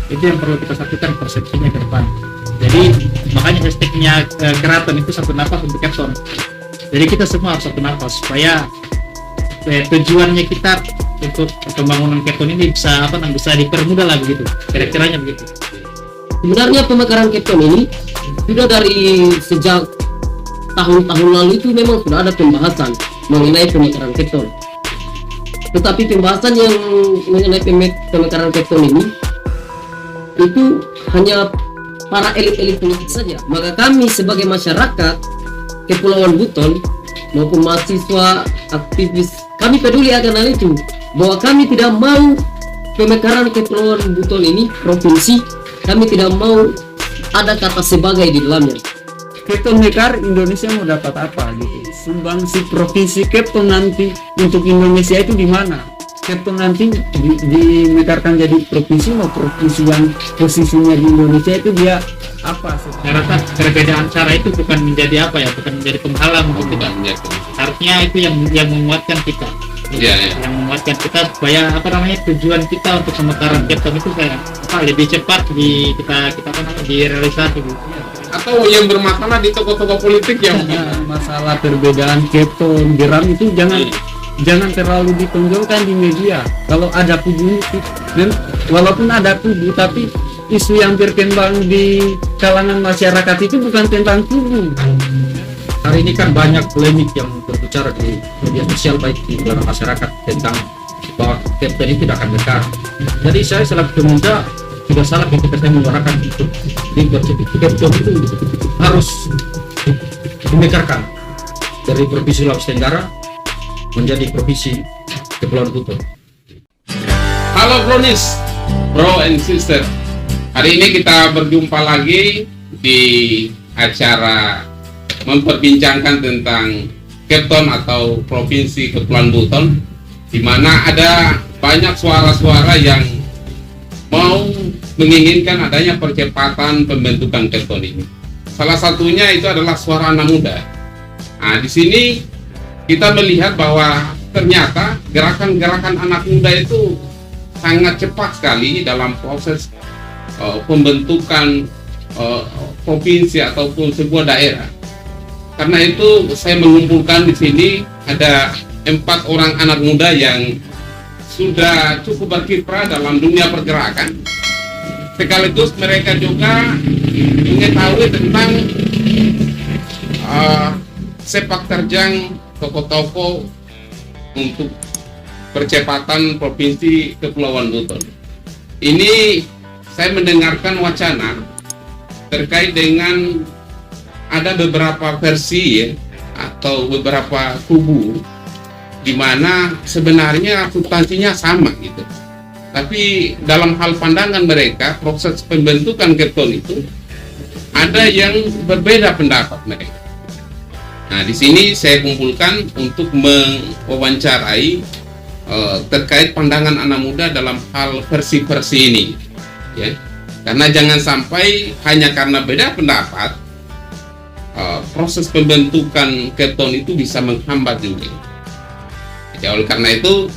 Itu yang perlu kita satukan persepsinya ke depan. Jadi makanya hashtagnya keraton itu satu napas untuk Kepton. Jadi kita semua harus satu napas supaya tujuannya kita untuk pembangunan Kepton ini bisa dipermudah lah begitu. Kira-kiranya begitu. Sebenarnya pemekaran Kepton ini sudah dari sejak tahun-tahun lalu itu memang sudah ada pembahasan mengenai pemekaran Kepton. Tetapi pembahasan yang mengenai pemekaran Kepton ini itu hanya para elit-elit politik saja. Maka kami sebagai masyarakat Kepulauan Buton maupun mahasiswa aktivis, kami peduli akan hal itu, bahwa kami tidak mau pemekaran Kepulauan Buton ini provinsi, kami tidak mau ada kata sebagai di dalamnya. Kepton mekar Indonesia mau dapat apa gitu? Sumbangsi provinsi Kepton nanti untuk Indonesia itu di mana? Kepton nanti dimekarkan jadi provinsi, mau provinsi yang posisinya di Indonesia itu dia apa? Saya rasa perbedaan cara itu bukan menjadi bukan menjadi penghalang untuk kita. Harusnya itu yang menguatkan kita. Yang menguatkan kita supaya tujuan kita untuk pemekaran Kepton itu lebih cepat kita direalisasi gitu. Atau yang bermasalah di tokoh-tokoh politik yang masalah perbedaan Kepton geram itu jangan terlalu ditonjolkan di media. Kalau ada kubu itu, walaupun ada kubu, tapi isu yang berkembang di kalangan masyarakat itu bukan tentang kubu. Hari ini kan banyak polemik yang berbicara di media sosial baik di dalam masyarakat tentang bahwa Kepton itu tidak akan mekar. Jadi saya selaku pemuda sudah salah ketika saya menyuarakan itu Kepton itu harus dimekarkan dari Provinsi Sulawesi Tenggara menjadi Provinsi Kepulauan Buton. Halo Bronis, bro and sister. Hari ini kita berjumpa lagi di acara memperbincangkan tentang Kepton atau Provinsi Kepulauan Buton, di mana ada banyak suara-suara yang mau menginginkan adanya percepatan pembentukan Kepton ini. Salah satunya itu adalah suara anak muda. Nah, di sini kita melihat bahwa ternyata gerakan-gerakan anak muda itu sangat cepat sekali dalam proses pembentukan provinsi ataupun sebuah daerah. Karena itu saya mengumpulkan di sini ada 4 orang anak muda yang sudah cukup berkiprah dalam dunia pergerakan. Sekaligus mereka juga mengetahui tentang sepak terjang tokoh-tokoh untuk percepatan Provinsi Kepulauan Buton. Ini saya mendengarkan wacana terkait dengan ada beberapa versi atau beberapa kubu di mana sebenarnya substansinya sama gitu. Tapi dalam hal pandangan mereka proses pembentukan Kepton itu ada yang berbeda pendapat mereka. Nah, di sini saya kumpulkan untuk mewawancarai terkait pandangan anak muda dalam hal versi-versi ini, ya. Karena jangan sampai hanya karena beda pendapat proses pembentukan Kepton itu bisa menghambat juga. Ya, oleh karena itu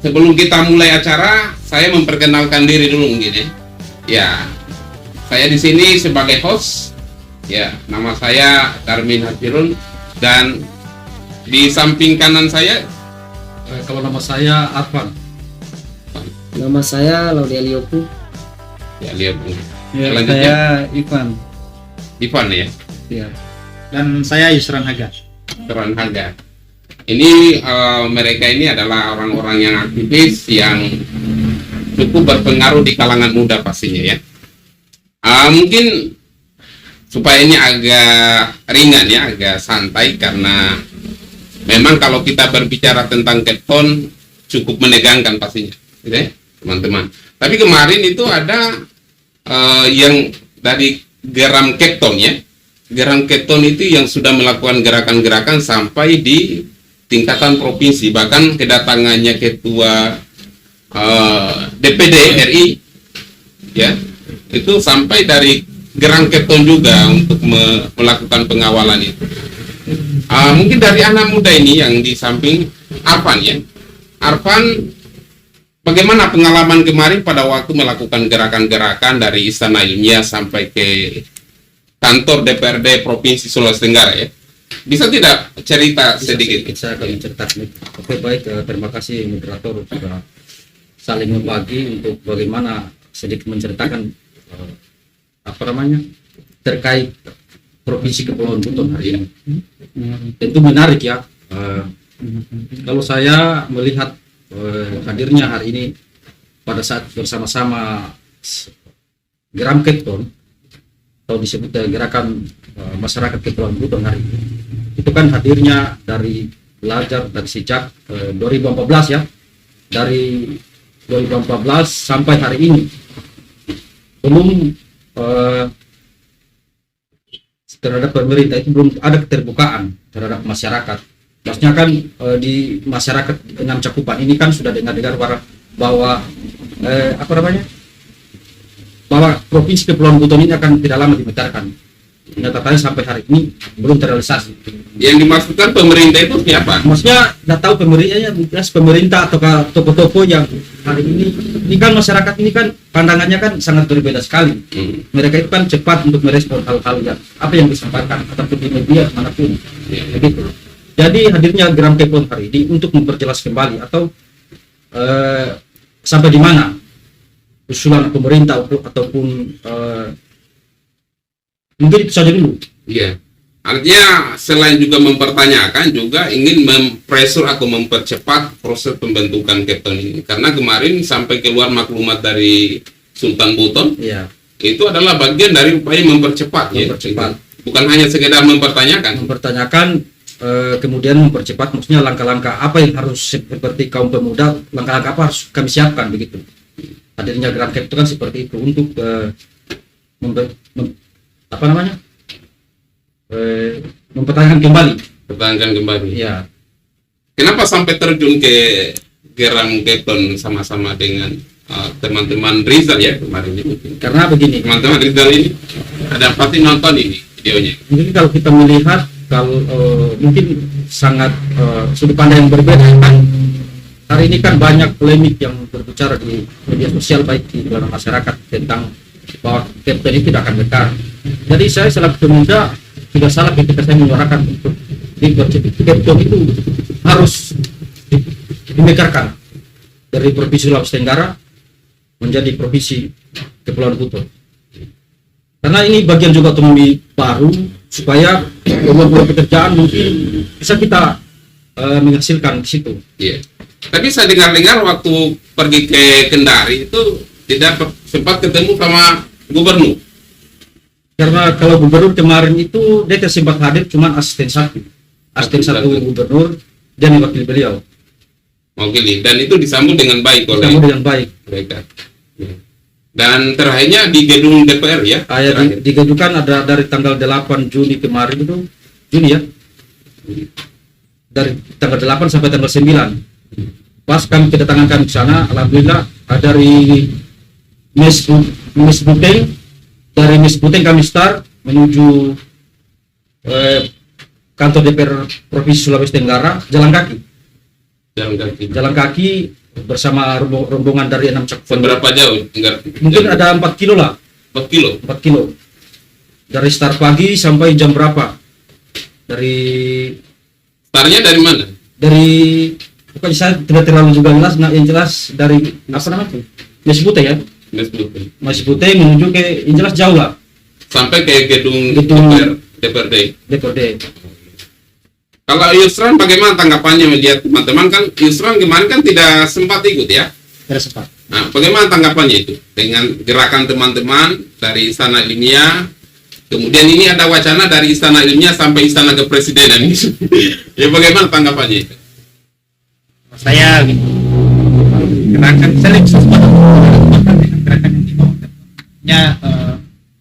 sebelum kita mulai acara, saya memperkenalkan diri dulu mungkin ya. Saya di sini sebagai host. Ya, nama saya Darmin Hafirun. Dan di samping kanan saya, kalau nama saya Arfan. Nama saya Laudia Liopu. ya lihat Ya, selanjutnya saya Ivan ya. Ya. Dan saya Yusran Haga. Keren harga. Ini mereka ini adalah orang-orang yang aktivis yang cukup berpengaruh di kalangan muda pastinya ya. Mungkin supaya ini agak ringan ya, agak santai, karena memang kalau kita berbicara tentang Kepton cukup menegangkan pastinya, gitu ya, teman-teman. Tapi kemarin itu ada yang dari Geram Kepton ya. Geram Kepton itu yang sudah melakukan gerakan-gerakan sampai di tingkatan provinsi, bahkan kedatangannya ketua DPD RI ya, itu sampai dari Geram Kepton juga untuk melakukan pengawalan itu. Mungkin dari anak muda ini yang di samping Arfan ya. Arfan bagaimana pengalaman kemarin pada waktu melakukan gerakan-gerakan dari Istana Ilmiah sampai ke kantor DPRD Provinsi Sulawesi Tenggara ya? Bisa tidak cerita sedikit? Saya akan menceritakan. Oke, baik, terima kasih moderator sudah saling membagi untuk bagaimana sedikit menceritakan terkait Provinsi Kepulauan Buton hari ini. Tentu menarik ya. Kalau saya melihat hadirnya hari ini pada saat bersama-sama Geram Kepton atau disebut gerakan masyarakat Kepulauan Buton hari ini, itu kan hadirnya dari belajar dari sejak 2014 ya, dari 2014 sampai hari ini belum terhadap pemerintah itu belum ada keterbukaan terhadap masyarakat. Maksudnya kan di masyarakat 6 cakupan ini kan sudah dengar-dengar bahwa bahwa Provinsi Kepulauan Buton ini akan tidak lama dimekarkan. Nyatanya sampai hari ini belum terrealisasi. Yang dimaksudkan pemerintah itu siapa? Maksudnya tidak tahu pemerintah atau toko-toko yang hari ini kan masyarakat ini kan pandangannya kan sangat berbeda sekali. Mereka itu kan cepat untuk merespon hal-hal yang apa yang disampaikan ataupun di media manapun. Begitu. Jadi hadirnya Geram Kepton hari ini untuk memperjelas kembali atau sampai di mana usulan pemerintah ataupun mungkin itu saja dulu. Iya. Artinya selain juga mempertanyakan juga ingin mempresur atau mempercepat proses pembentukan Kepton ini. Karena kemarin sampai keluar maklumat dari Sultan Buton, Iya. itu adalah bagian dari upaya mempercepat. Mempercepat. Ya. Bukan hanya sekedar mempertanyakan. Kemudian mempercepat, maksudnya langkah-langkah apa yang harus seperti kaum pemuda, langkah-langkah apa harus kami siapkan begitu. Hadirnya Geram Kepton kan seperti itu untuk mempertahankan kembali. Iya. Kenapa sampai terjun ke Geram Kepton sama-sama dengan teman-teman Rizal ya kemarin ini? Karena begini, Teman-teman Rizal ini ada pasti nonton ini videonya. mungkin kalau kita melihat mungkin sangat sudut pandang yang berbeda kan. Hari ini kan banyak polemik yang berbicara di media sosial baik di dalam masyarakat tentang bahwa Kepton itu tidak akan bekar. Jadi saya selaku pemuda tidak salah ketika saya menyuarakan untuk Kepton itu harus dibekarkan dari Provinsi Sulawesi Tenggara menjadi Provinsi Kepulauan Buton. Karena ini bagian juga otonomi baru supaya peluang pekerjaan mungkin bisa kita menghasilkan di situ. Iya. Tapi saya dengar-dengar waktu pergi ke Kendari itu tidak sempat ketemu sama gubernur. Karena kalau gubernur kemarin itu dia sempat hadir cuma asisten satu gubernur dan wakil beliau. Mewakili dan itu disambut dengan baik oleh Disambut dengan baik. mereka. Ya. Dan terakhirnya di gedung DPR ya. Digajukan ada dari tanggal 8 Juni kemarin itu Juni ya. Dari tanggal 8 sampai tanggal 9. Pas kami kedatangan ke sana, alhamdulillah dari Mes Buteng kami start menuju kantor DPR Provinsi Sulawesi Tenggara jalan kaki bersama rombongan dari 6 cakupan. Seberapa jauh? Mungkin ada 4 kilo lah. 4 kilo. 4 kilo. Dari start pagi sampai jam berapa? Startnya dari mana? Dari pokoknya saya tidak terlalu juga jelas. Nah, yang jelas dari apa namanya? Mes Buteng ya. Mes Buteng menuju ke yang jelas jauh lah. Sampai ke gedung DPRD. Kalau Yusran bagaimana tanggapannya melihat teman-teman kan Yusran kemarin kan tidak sempat ikut ya? Tidak sempat. Nah, bagaimana tanggapannya itu dengan gerakan teman-teman dari Istana Ilmiah? Kemudian ini ada wacana dari Istana Ilmiah sampai Istana Kepresidenan itu. Ya bagaimana tanggapannya itu? Saya gerakan saya lebih sesuatu dengan gerakan yang dibangun.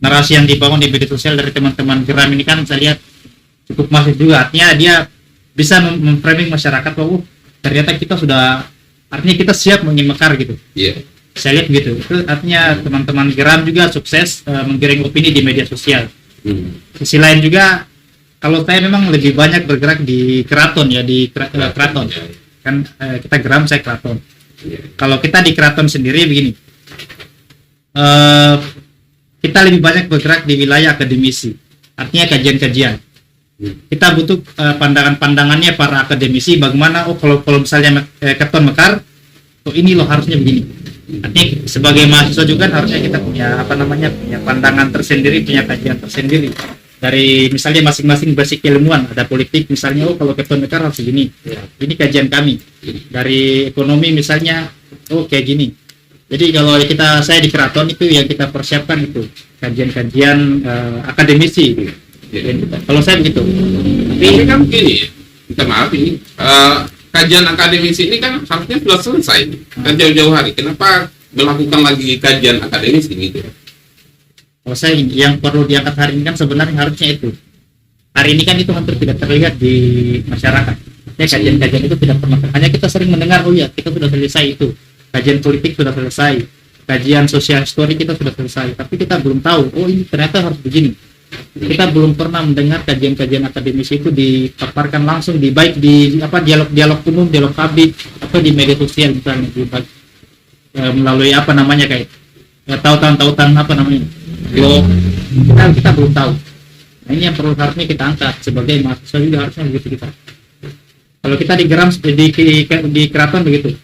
Narasi yang dibangun di media sosial dari teman-teman Geram ini kan saya lihat cukup masif juga. Artinya dia bisa memframing masyarakat bahwa ternyata kita sudah, artinya kita siap ingin mekar gitu. Iya. Saya lihat gitu. Itu artinya teman-teman Geram juga sukses menggiring opini di media sosial. Sisi lain juga kalau saya memang lebih banyak bergerak di keraton ya, di keraton. Kan kita Geram, saya keraton. Kalau kita di keraton sendiri begini, kita lebih banyak bergerak di wilayah akademisi, artinya kajian-kajian. Kita butuh pandangan-pandangannya para akademisi, bagaimana kalau misalnya keton mekar, oh ini loh harusnya begini. Artinya sebagai mahasiswa juga harusnya kita punya punya pandangan tersendiri, punya kajian tersendiri dari misalnya masing-masing basic ilmuwan. Ada politik misalnya, oh kalau keton mekar harus begini, ini kajian kami. Dari ekonomi misalnya, oh kayak gini. Jadi kalau saya di keraton itu yang kita persiapkan itu kajian-kajian akademisi. Kalau saya begitu. Tapi ini kan begini, minta maaf ini kajian akademisi ini kan harusnya sudah selesai kan jauh-jauh hari. Kenapa melakukan lagi kajian akademisi gitu? Kalau saya yang perlu diangkat hari ini kan sebenarnya harusnya itu. Hari ini kan itu hampir tidak terlihat di masyarakat. Ya kajian-kajian itu tidak pernah. Hanya kita sering mendengar, oh ya kita sudah selesai itu. Kajian politik sudah selesai, kajian sosial histori kita sudah selesai, tapi kita belum tahu, oh ini ternyata harus begini. Kita belum pernah mendengar kajian-kajian akademisi itu dipaparkan langsung baik di dialog umum, dialog publik, atau di media sosial misalnya melalui kayak tautan blog. Kita belum tahu. Nah, ini yang perlu harusnya kita angkat sebagai mahasiswa juga harusnya begitu kita. Kalau kita di keraton begitu.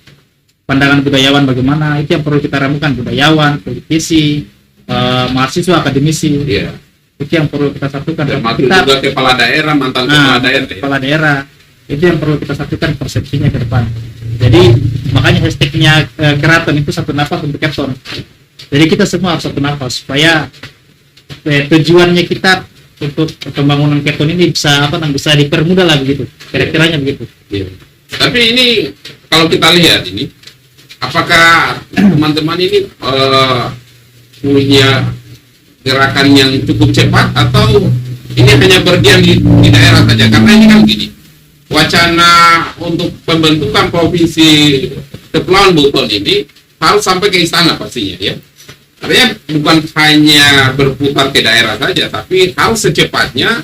Pandangan budayawan bagaimana, itu yang perlu kita ramukan, budayawan, politisi, mahasiswa, akademisi. Iya. Itu yang perlu kita satukan. Termasuk juga kepala daerah, mantan kepala daerah. Itu yang perlu kita satukan persepsinya ke depan. Jadi makanya hashtagnya keraton itu satu nafas untuk keton. Jadi kita semua harus satu nafas supaya tujuannya kita untuk pembangunan keton ini bisa dipermudah lah begitu. Kira-kiranya begitu. Iya. Tapi ini kalau kita lihat ini, apakah teman-teman ini punya gerakan yang cukup cepat atau ini hanya berdiam di daerah saja? Karena ini kan gini, wacana untuk pembentukan provinsi Kepulauan Buton ini harus sampai ke istana pastinya ya. Artinya bukan hanya berputar ke daerah saja, tapi harus secepatnya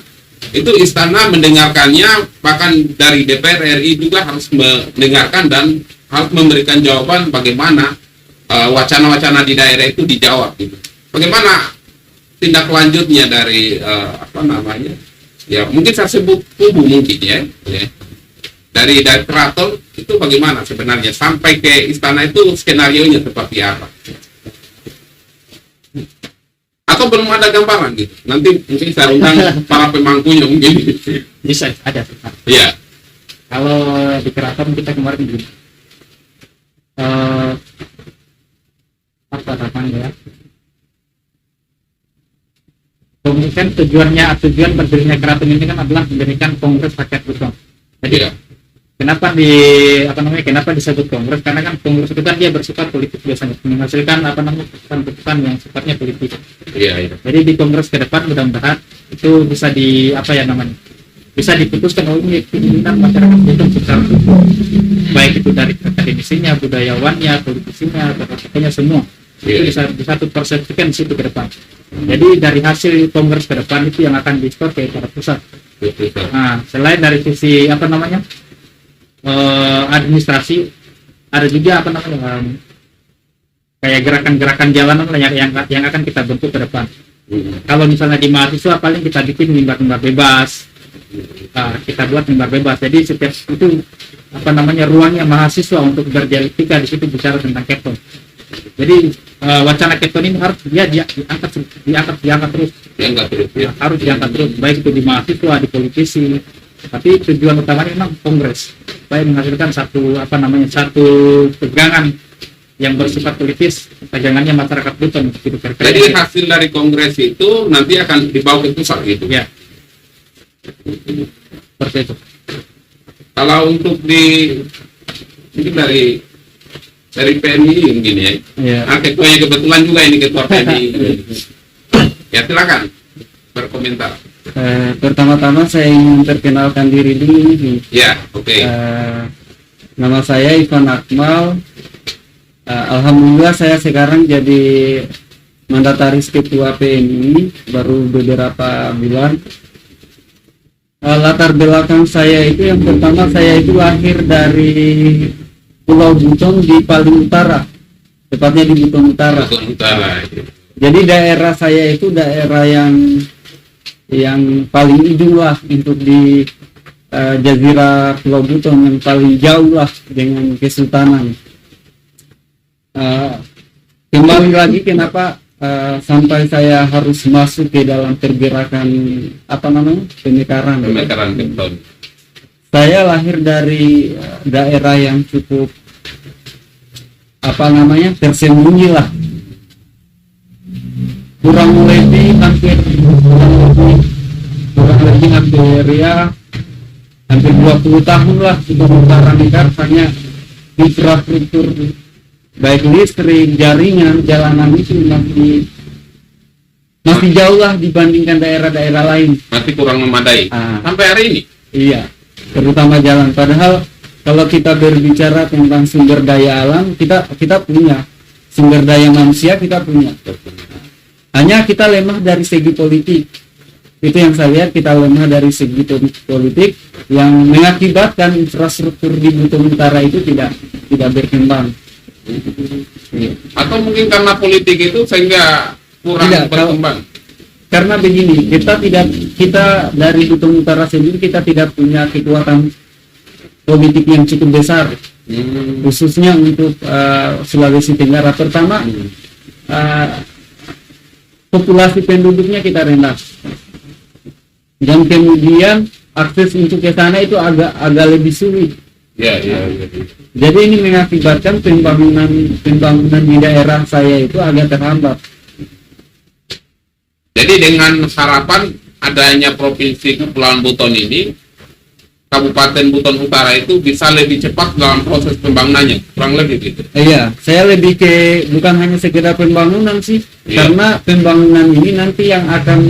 itu istana mendengarkannya, bahkan dari DPR RI juga harus mendengarkan dan harus memberikan jawaban bagaimana wacana-wacana di daerah itu dijawab gitu. Bagaimana tindak lanjutnya dari ya mungkin saya sebut kubu mungkin ya. Dari keraton itu bagaimana sebenarnya sampai ke istana itu skenarionya seperti apa? Atau belum ada gambaran gitu? Nanti mungkin saya undang para pemangkunya mungkin. Bisa ada. Iya. Kalau di keraton kita kemarin begini. Kan tujuan berdirinya keraton ini kan adalah mendirikan Kongres Rakyat Buton. Jadi kenapa disebut kongres? Karena kan kongres itu kan dia bersifat politik biasanya, menghasilkan keputusan yang sifatnya politik. Iya. Jadi di kongres ke depan mudah-mudahan itu bisa bisa diputuskan oleh keinginan masyarakat Buton secara umum, baik itu dari akademisinya, budayawannya, politisinya, tokoh-tokohnya semua. Itu bisa persepsikan di situ ke depan. Jadi dari hasil kongres ke depan itu yang akan diekspor ke para pusat. Nah, selain dari sisi administrasi, ada juga kayak gerakan-gerakan jalanan yang akan kita bentuk ke depan. Kalau misalnya di mahasiswa paling kita bikin mimbar-mimbar bebas. Kita buat mimbar bebas. Jadi setiap itu ruangnya mahasiswa untuk berdialektika di situ bicara tentang keton. Jadi wacana keton ini harus diangkat terus. Harus diangkat terus, baik itu di mahasiswa, di politisi. Tapi tujuan utamanya memang kongres, supaya menghasilkan satu pegangan yang bersifat politis, pegangannya masyarakat Buton. Jadi hasil dari kongres itu nanti akan dibawa ke pusat gitu. Ya. Seperti itu. Kalau untuk mungkin dari PMI mungkin ya. Ketuanya kebetulan juga ini ketua PMI. Ya silakan berkomentar. Pertama-tama saya ingin memperkenalkan diri dulu. Ya, oke. Nama saya Ivan Akmal. Alhamdulillah saya sekarang jadi mandataris ketua PMI baru beberapa bulan. Latar belakang saya itu yang pertama, saya itu lahir dari Pulau Buton di paling utara, tepatnya di Buton Utara. Buton Utara. Jadi daerah saya itu daerah yang paling ujung lah untuk di Jazirah Pulau Buton, yang paling jauh lah dengan Kesultanan. Kembali lagi kenapa sampai saya harus masuk ke dalam pergerakan pemekaran. Pemekaran Kepton. Saya lahir dari daerah yang cukup tersembunyi lah, kurang lebih hampir ya hampir 20 tahun lah kita Utara Mekar hanya infrastruktur baik listrik, jaringan, jalanan itu masih jauh lah dibandingkan daerah-daerah lain. Masih kurang memadai. Sampai hari ini. Iya, terutama jalan. Padahal kalau kita berbicara tentang sumber daya alam, kita punya sumber daya manusia, kita punya. Hanya kita lemah dari segi politik. Itu yang saya lihat, kita lemah dari segi politik yang mengakibatkan infrastruktur di Buton Utara itu tidak berkembang. Atau mungkin karena politik itu sehingga kurang berkembang. Karena begini, kita dari Buton Utara sendiri kita tidak punya kekuatan politik yang cukup besar, khususnya untuk Sulawesi Tenggara. Pertama, populasi penduduknya kita rendah, dan kemudian akses untuk ke sana itu agak lebih sulit. Ya. Jadi ini mengakibatkan pembangunan di daerah saya itu agak terhambat. Jadi dengan harapan adanya provinsi Kepulauan Buton ini, Kabupaten Buton Utara itu bisa lebih cepat dalam proses pembangunannya, kurang lebih gitu. Iya, saya lebih ke bukan hanya sekedar pembangunan sih, karena pembangunan ini nanti yang akan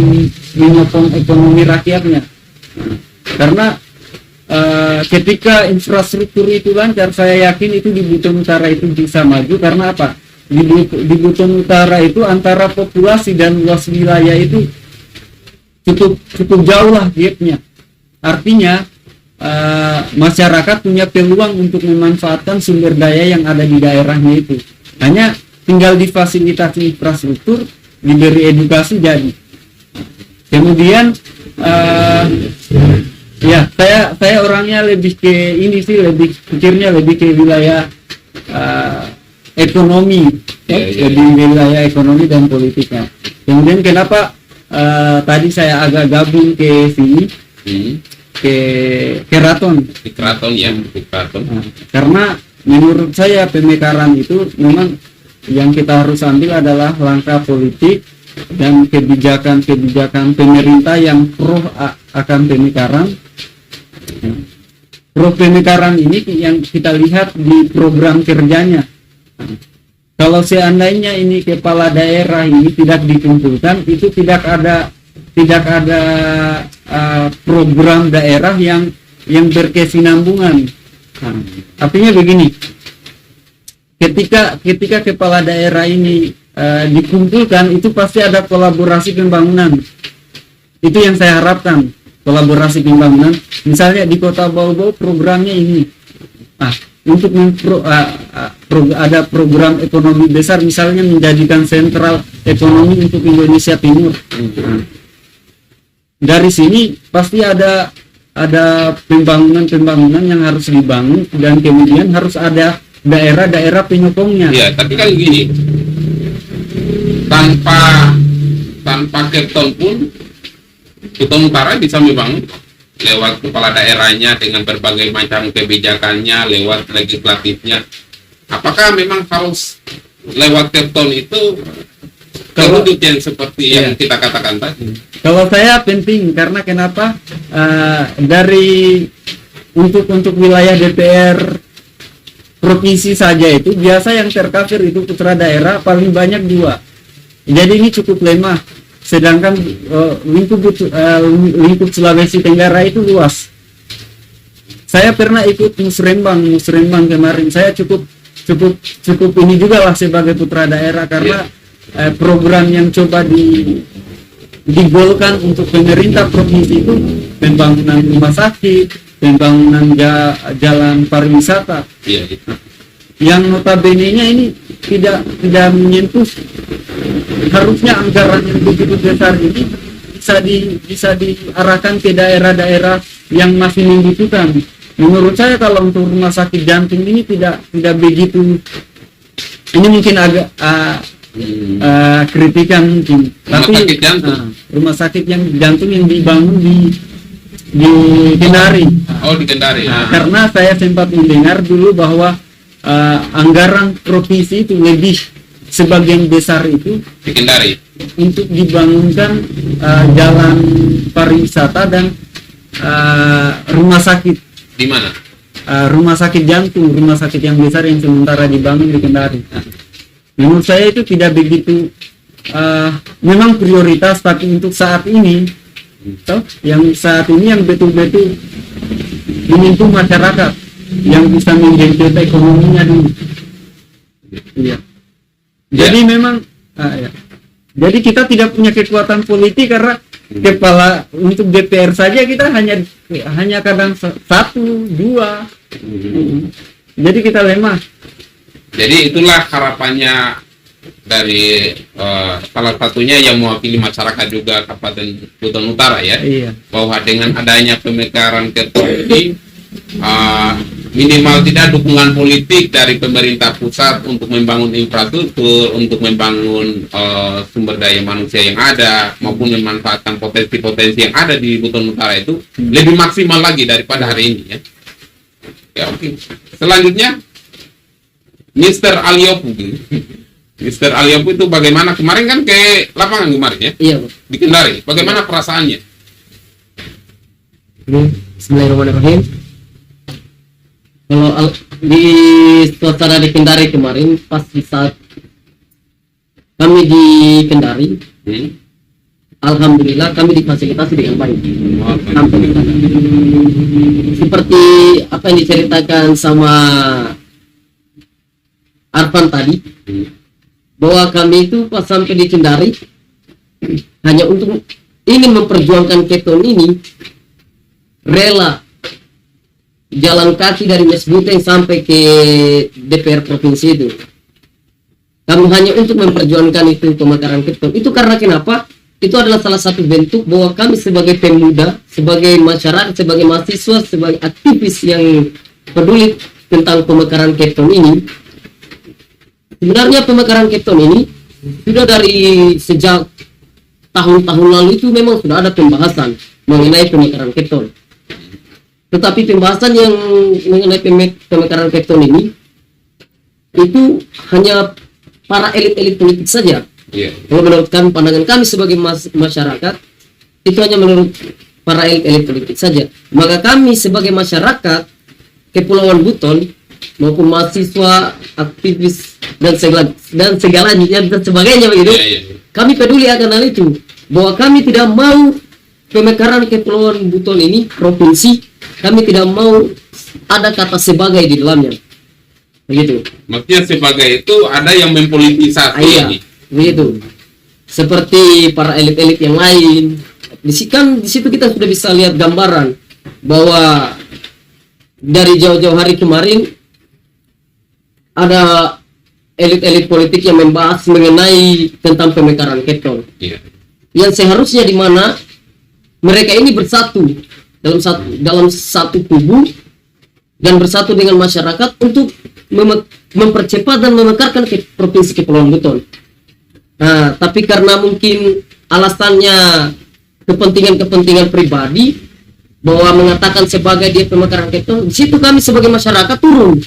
menyokong ekonomi rakyatnya. Karena ketika infrastruktur itu lancar, saya yakin itu di Buton Utara itu bisa maju. Karena apa? Di Buton Utara itu antara populasi dan luas wilayah itu cukup jauh lah gapnya. Artinya masyarakat punya peluang untuk memanfaatkan sumber daya yang ada di daerahnya itu. Hanya tinggal difasilitasi infrastruktur, diberi edukasi jadi. Kemudian ya saya orangnya lebih ke ini sih, lebih pikirnya lebih ke wilayah ekonomi, lebih wilayah ekonomi dan politiknya. Kemudian kenapa tadi saya agak gabung ke sini, ke keraton. Di keraton ya, di keraton. Karena menurut saya pemekaran itu memang yang kita harus ambil adalah langkah politik dan kebijakan pemerintah yang pro akan pemekaran. Pro pemekaran ini yang kita lihat di program kerjanya. Kalau seandainya ini kepala daerah ini tidak dikumpulkan, itu tidak ada program daerah yang berkesinambungan. Artinya begini, ketika kepala daerah ini dikumpulkan, itu pasti ada kolaborasi pembangunan. Itu yang saya harapkan, kolaborasi pembangunan. Misalnya di Kota Bau-Bau programnya ini, untuk ada program ekonomi besar, misalnya menjadikan sentral ekonomi untuk Indonesia Timur. Dari sini pasti ada pembangunan yang harus dibangun, dan kemudian harus ada daerah-daerah penyokongnya. Ya, tapi kan gini, tanpa Kepton pun Buton Utara bisa membangun lewat kepala daerahnya dengan berbagai macam kebijakannya, lewat legislatifnya. Apakah memang harus lewat Kepton itu terwujud yang seperti yang kita katakan tadi? Kalau saya penting, karena kenapa? Dari untuk wilayah DPR provinsi saja itu biasa yang tercover itu putra daerah paling banyak 2. Jadi ini cukup lemah. Sedangkan lingkup Sulawesi Tenggara itu luas. Saya pernah ikut musrembang kemarin. Saya cukup ini juga lah sebagai putra daerah, karena program yang coba digolkan untuk pemerintah provinsi itu pembangunan rumah sakit, pembangunan jalan pariwisata. yang notabene-nya ini tidak menyentuh, harusnya anggaran yang begitu besar ini bisa diarahkan ke daerah-daerah yang masih membutuhkan. Menurut saya kalau untuk rumah sakit jantung ini tidak begitu, ini mungkin agak kritikan mungkin, Rumah sakit jantung? Rumah sakit yang jantung yang dibangun di Kendari. Oh, di Kendari. Karena saya sempat mendengar dulu bahwa anggaran provinsi itu lebih sebagian besar itu Di Kendari. untuk dibangunkan jalan pariwisata dan rumah sakit. Di mana? Rumah sakit jantung, rumah sakit yang besar yang sementara dibangun di Kendari. Menurut saya itu tidak begitu, memang prioritas, tapi untuk saat ini, yang betul-betul menyentuh masyarakat, yang bisa mengenjot ekonominya dulu. Iya. Jadi memang, ya. Jadi kita tidak punya kekuatan politik karena kepala untuk DPR saja kita hanya kadang 1, 2. Jadi kita lemah. Jadi itulah harapannya dari salah satunya yang mewakili masyarakat juga Kabupaten Buton Utara ya. Iya. Bahwa dengan adanya pemekaran Kepton ini minimal tidak dukungan politik dari pemerintah pusat untuk membangun infrastruktur, untuk membangun sumber daya manusia yang ada, maupun memanfaatkan potensi-potensi yang ada di Buton Utara itu lebih maksimal lagi daripada hari ini ya. Ya oke. Selanjutnya Mr. Aliopu. Mr. Aliopu itu bagaimana kemarin kan ke lapangan kemarin ya? Iya, Pak. Di Kendari. Bagaimana perasaannya? Bismillahirrahmanirrahim. Kalau di suasana di Kendari kemarin, pas di saat kami di Kendari, alhamdulillah kami difasilitasi dengan baik. Alhamdulillah. Seperti apa yang diceritakan sama Arfan tadi, bahwa kami itu pas sampai di Kendari hanya untuk ingin memperjuangkan Kepton ini, rela jalan kaki dari Mes Buteng sampai ke DPR provinsi itu. Kami hanya untuk memperjuangkan itu pemekaran Kepton. Itu karena kenapa? Itu adalah salah satu bentuk bahwa kami sebagai pemuda, sebagai masyarakat, sebagai mahasiswa, sebagai aktivis yang peduli tentang pemekaran Kepton ini. Sebenarnya pemekaran Kepton ini sudah dari sejak tahun-tahun lalu itu memang sudah ada pembahasan mengenai pemekaran Kepton. Tetapi pembahasan yang mengenai pemekaran Kepton ini itu hanya para elit-elit politik saja. Iya. Kalau menurut kami, pandangan kami sebagai masyarakat itu hanya menurut para elit-elit politik saja. Maka kami sebagai masyarakat Kepulauan Buton maupun mahasiswa, aktivis dan segalanya dan sebagainya begitu. Iya. Kami peduli akan hal itu, bahwa kami tidak mau pemekaran Kepulauan Buton ini provinsi, kami tidak mau ada kata sebagai di dalamnya. Begitu. Maksudnya sebagai itu ada yang mempolitisasi Iya, ini. begitu. Seperti para elit-elit yang lain. Di situ kita sudah bisa lihat gambaran bahwa dari jauh-jauh hari kemarin ada elit-elit politik yang membahas mengenai tentang pemekaran Kepton. Iya. Yang seharusnya di mana mereka ini bersatu dalam satu kubu dan bersatu dengan masyarakat untuk mempercepat dan memekarkan provinsi Kepulauan Buton. Nah, tapi karena mungkin alasannya kepentingan pribadi bahwa mengatakan sebagai dia pemekaran Kepton, di situ kami sebagai masyarakat turun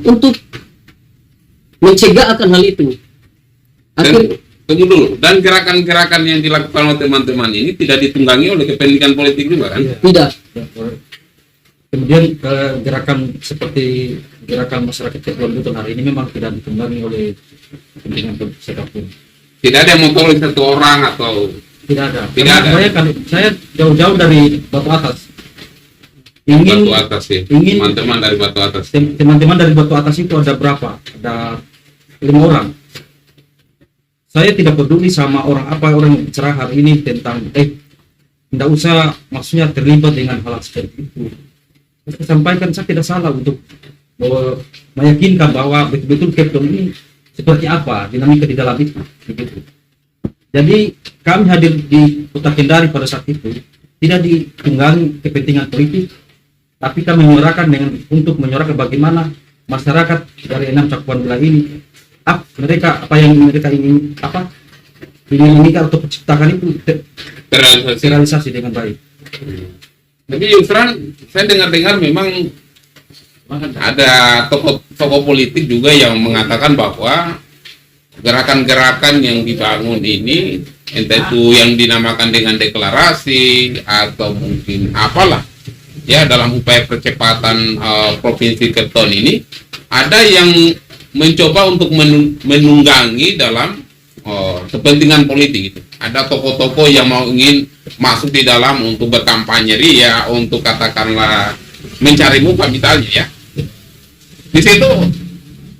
untuk mencegah akan hal itu. Tunggu dulu, dan gerakan-gerakan yang dilakukan oleh teman-teman ini tidak ditunggangi oleh kepentingan politik juga kan? Tidak. Kemudian gerakan seperti gerakan masyarakat Kepulauan Buton hari ini memang tidak ditunggangi oleh kepentingan politik siapapun. Tidak ada yang memotong satu orang atau Tidak ada. Tidak Karena ada. Saya jauh-jauh dari Batu Atas. Ingin Batu Atas ya. ingin- Teman-teman dari Batu Atas. teman-teman dari Batu Atas itu ada berapa? Ada 5 orang. Saya tidak peduli sama orang yang bicara hari ini tentang tidak usah maksudnya terlibat dengan hal seperti itu. Saya sampaikan saya tidak salah untuk meyakinkan bahwa betul-betul Kepton ini seperti apa dinamika di dalam itu, begitu. Jadi kami hadir di Kota Kendari pada saat itu tidak ditunggangi kepentingan politik, tapi kami menyuarakan untuk menyuarakan bagaimana masyarakat dari 6 cakupan wilayah ini apa yang mereka ingin inginkan atau ciptakan itu terrealisasi dengan baik. Tapi Yusran, saya dengar-dengar memang ada tokoh politik juga yang mengatakan bahwa gerakan-gerakan yang dibangun ini, entah itu yang dinamakan dengan deklarasi atau mungkin apalah, ya dalam upaya percepatan provinsi Kepton ini, ada yang mencoba untuk menunggangi dalam kepentingan politik itu. Ada tokoh-tokoh yang ingin masuk di dalam untuk berkampanye ria, untuk katakanlah mencari muka misalnya ya. Di situ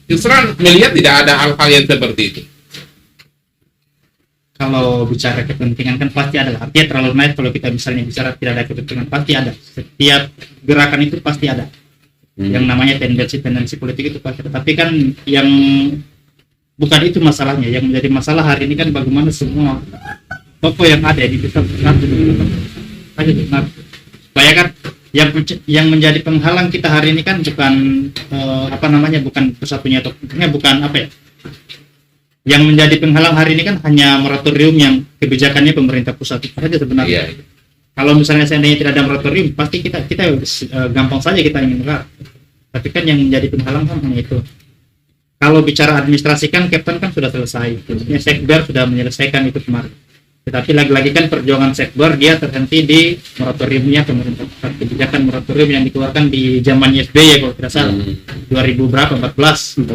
Yusran melihat tidak ada hal-hal yang seperti itu. Kalau bicara kepentingan kan pasti ada, artinya terlalu naik kalau kita misalnya bicara tidak ada kepentingan, pasti ada. Setiap gerakan itu pasti ada. Yang namanya tendensi politik itu pasti ada. Tapi kan yang bukan itu masalahnya. Yang menjadi masalah hari ini kan bagaimana semua tokoh yang ada di bisa bersatu supaya kan yang menjadi penghalang kita hari ini kan bukan bukan persatunya tokohnya, bukan apa ya, yang menjadi penghalang hari ini kan hanya moratorium yang kebijakannya pemerintah pusat itu saja sebenarnya. Kalau misalnya seandainya tidak ada moratorium, pasti kita gampang saja kita ingin negara. Tapi kan yang menjadi penghalang kan hanya itu. Kalau bicara administrasi kan Kepton kan sudah selesai, Sekber sudah menyelesaikan itu kemarin. Tetapi lagi-lagi kan perjuangan Sekber dia terhenti di moratoriumnya pemerintah pusat, kebijakan moratorium yang dikeluarkan di zaman SBY kalau tidak salah 2000 berapa 14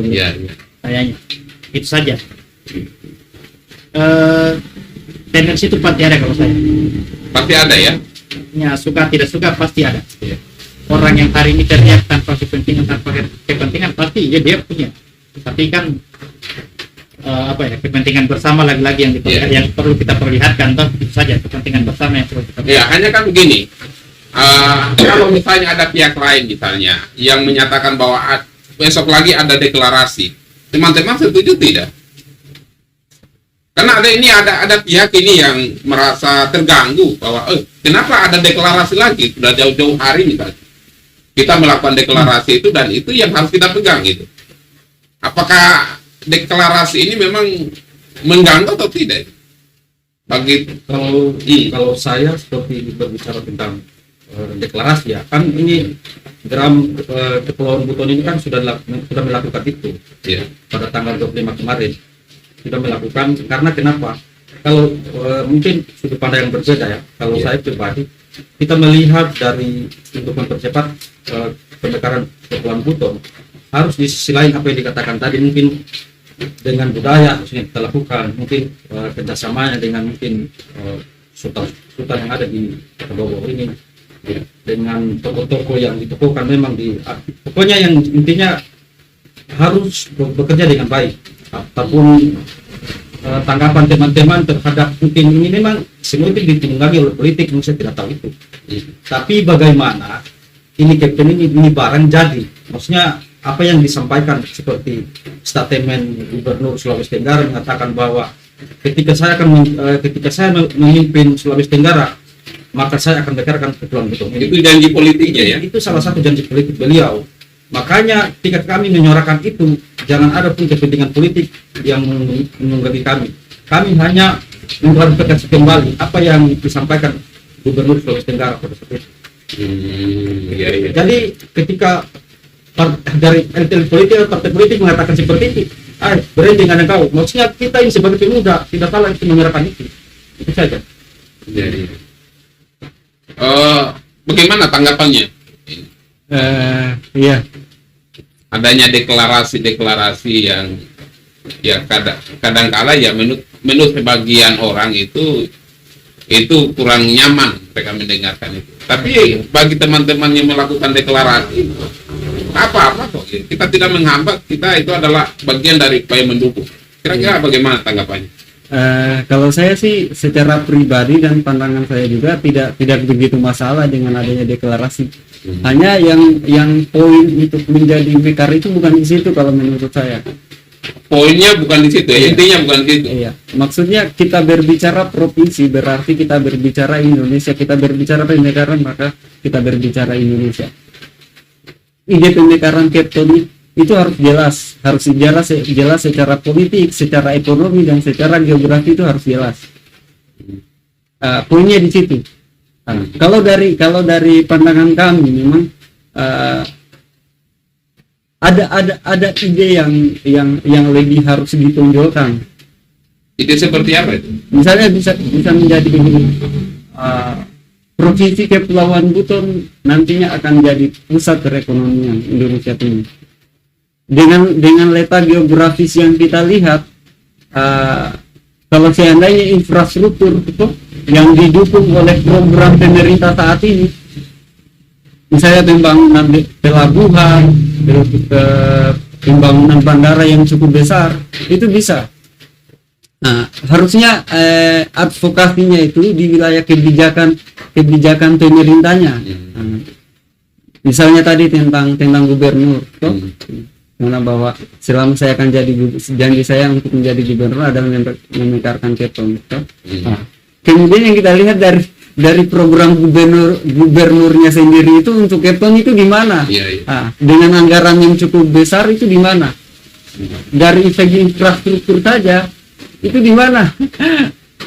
kayaknya. Itu saja. Tendensi itu pasti ada kalau saya. Pasti ada ya. Ya, suka tidak suka pasti ada. Orang yang hari ini teriak tanpa kepentingan pasti dia punya. Tapi kan kepentingan bersama lagi-lagi yang perlu kita perlihatkan, toh itu saja kepentingan bersama yang perlu kita perlihatkan. Hanya kan begini, kalau misalnya ada pihak lain misalnya yang menyatakan bahwa besok lagi ada deklarasi, teman-teman setuju tidak? Karena ada pihak ini yang merasa terganggu bahwa kenapa ada deklarasi lagi, sudah jauh-jauh hari misalnya kita melakukan deklarasi itu, dan itu yang harus kita pegang gitu. Apakah deklarasi ini memang mengganggu atau tidak? Kalau saya seperti berbicara tentang deklarasi ya, kan ini Kepulauan Buton ini kan sudah melakukan itu pada tanggal 25 kemarin sudah melakukan. Karena kenapa? Kalau mungkin sudut pandang yang berbeda ya. Kalau saya pribadi, kita melihat dari untuk mempercepat pemekaran Kepulauan Buton, harus di sisi lain apa yang dikatakan tadi, mungkin dengan budaya yang kita lakukan, mungkin kerjasamanya dengan mungkin sultan yang ada di Kota ini, dengan tokoh-tokoh yang ditokohkan memang pokoknya yang intinya harus bekerja dengan baik. Apapun tanggapan teman-teman terhadap mungkin ini, memang semua itu ditunggangi oleh politik, saya tidak tahu itu. Tapi bagaimana ini Kepton ini barang jadi, maksudnya apa yang disampaikan seperti statement Gubernur Sulawesi Tenggara mengatakan bahwa ketika saya memimpin Sulawesi Tenggara, maka saya akan bekerjakan Kepulauan Buton. Itu janji politiknya ya. Itu salah satu janji politik beliau. Makanya ketika kami menyuarakan itu, jangan ada pun kepentingan politik yang menunggangi kami. Kami hanya mengklarifikasi kembali apa yang disampaikan Gubernur Sulawesi Tenggara pada saat itu. Jadi ketika dari elit politik atau partai politik mengatakan seperti itu, berhenti dengan engkau. Maksudnya kita ini sebagai pemuda tidak salah itu menyuarakan itu saja. Jadi, bagaimana tanggapannya? Adanya deklarasi yang ya kadang-kala ya menurut sebagian orang itu kurang nyaman mereka mendengarkan itu. Tapi bagi teman-teman yang melakukan deklarasi, apa kok kita tidak menghambat, kita itu adalah bagian dari upaya mendukung. Kira-kira bagaimana tanggapannya? Kalau saya sih secara pribadi dan pandangan saya juga tidak begitu masalah dengan adanya deklarasi. Hanya yang poin untuk menjadi mekar itu bukan di situ kalau menurut saya. Poinnya bukan di situ, ya, Iya. intinya bukan di situ. Iya, maksudnya kita berbicara provinsi berarti kita berbicara Indonesia, kita berbicara pemekaran maka kita berbicara Indonesia. Ide pemekaran Kepton itu harus jelas secara politik, secara ekonomi dan secara geografi itu harus jelas. Poinnya di situ. Kalau dari pandangan kami memang ada ide yang lebih harus ditonjolkan. Ide seperti apa itu? Misalnya bisa menjadi begini, provinsi Kepulauan Buton nantinya akan jadi pusat perekonomian Indonesia Timur. Dengan letak geografis yang kita lihat, kalau seandainya infrastruktur itu yang didukung oleh program pemerintah saat ini, misalnya pembangunan pelabuhan, pembangunan bandara yang cukup besar, itu bisa. Nah, harusnya advokasinya itu di wilayah kebijakan pemerintahnya. Misalnya tadi tentang gubernur, toh, mana bahwa selama saya akan janji saya untuk menjadi gubernur adalah memekarkan Kepton. Toh. Kemudian yang kita lihat dari program gubernurnya sendiri itu untuk Kepton itu di mana? Iya. Dengan anggaran yang cukup besar itu di mana? Dari segi infrastruktur saja itu di mana?